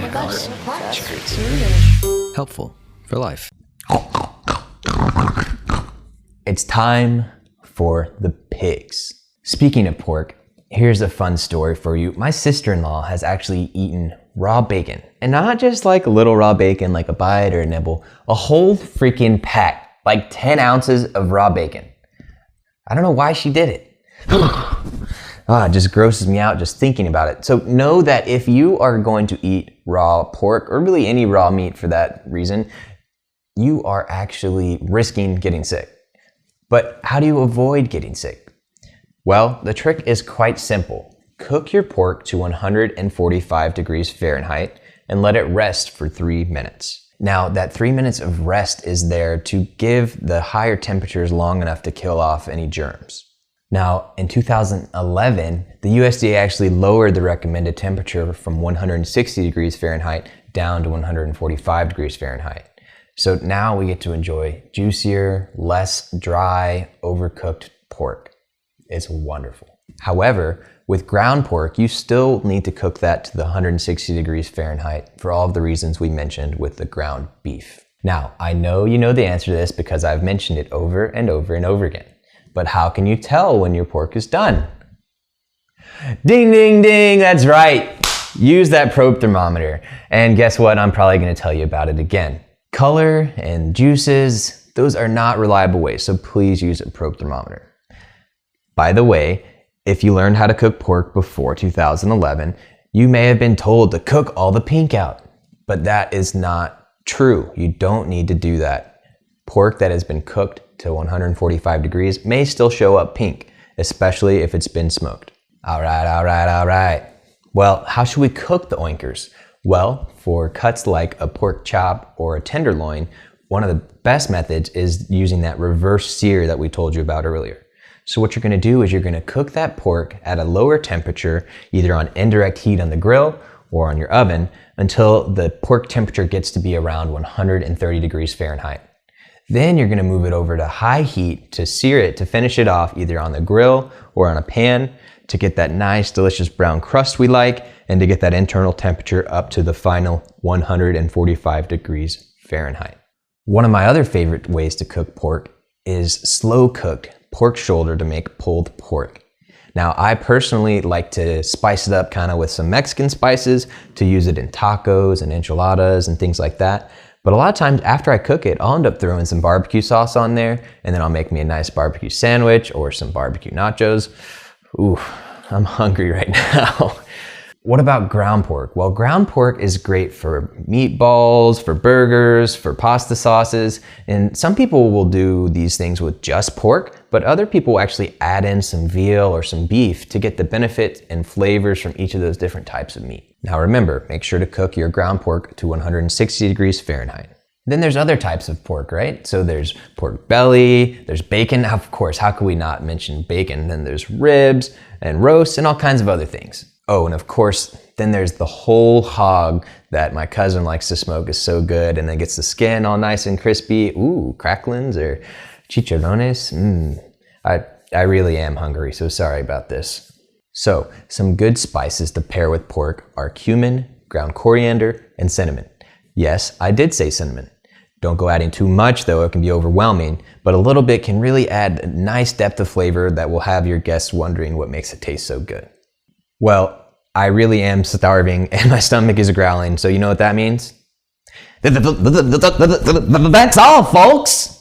my gosh. Helpful for life. It's time for the pigs. Speaking of pork, here's a fun story for you. My sister-in-law has actually eaten raw bacon, and not just like a little raw bacon, like a bite or a nibble, a whole freaking pack, like 10 ounces of raw bacon. I don't know why she did it. It just grosses me out just thinking about it. So know that if you are going to eat raw pork, or really any raw meat for that reason, you are actually risking getting sick. But how do you avoid getting sick? Well, the trick is quite simple. Cook your pork to 145 degrees Fahrenheit and let it rest for 3 minutes. Now, that 3 minutes of rest is there to give the higher temperatures long enough to kill off any germs. Now, in 2011, the USDA actually lowered the recommended temperature from 160 degrees Fahrenheit down to 145 degrees Fahrenheit. So now we get to enjoy juicier, less dry, overcooked pork. It's wonderful. However, with ground pork, you still need to cook that to the 160 degrees Fahrenheit for all of the reasons we mentioned with the ground beef. Now, I know you know the answer to this because I've mentioned it over and over and over again. But how can you tell when your pork is done? Ding, ding, ding, that's right. Use that probe thermometer. And guess what? I'm probably gonna tell you about it again. Color and juices, those are not reliable ways, so please use a probe thermometer. By the way, if you learned how to cook pork before 2011, you may have been told to cook all the pink out, but that is not true. You don't need to do that. Pork that has been cooked to 145 degrees may still show up pink, especially if it's been smoked. All right. Well, how should we cook the oinkers? Well, for cuts like a pork chop or a tenderloin, one of the best methods is using that reverse sear that we told you about earlier. So what you're gonna do is you're gonna cook that pork at a lower temperature, either on indirect heat on the grill or on your oven, until the pork temperature gets to be around 130 degrees Fahrenheit. Then you're gonna move it over to high heat to sear it, to finish it off either on the grill or on a pan to get that nice, delicious brown crust we like and to get that internal temperature up to the final 145 degrees Fahrenheit. One of my other favorite ways to cook pork is slow cooked pork shoulder to make pulled pork. Now, I personally like to spice it up kind of with some Mexican spices to use it in tacos and enchiladas and things like that. But a lot of times after I cook it, I'll end up throwing some barbecue sauce on there, and then I'll make me a nice barbecue sandwich or some barbecue nachos. Ooh, I'm hungry right now. What about ground pork? Well, ground pork is great for meatballs, for burgers, for pasta sauces, and some people will do these things with just pork, but other people will actually add in some veal or some beef to get the benefit and flavors from each of those different types of meat. Now remember, make sure to cook your ground pork to 160 degrees Fahrenheit. Then there's other types of pork, right? So there's pork belly, there's bacon. Of course, how could we not mention bacon? Then there's ribs and roasts and all kinds of other things. Oh, and of course, then there's the whole hog that my cousin likes to smoke. Is so good, and then gets the skin all nice and crispy. Ooh, cracklins or chicharrones. I really am hungry, so sorry about this. So, some good spices to pair with pork are cumin, ground coriander, and cinnamon. Yes, I did say cinnamon. Don't go adding too much though, it can be overwhelming, but a little bit can really add a nice depth of flavor that will have your guests wondering what makes it taste so good. Well, I really am starving and my stomach is growling, so you know what that means? That's all, folks!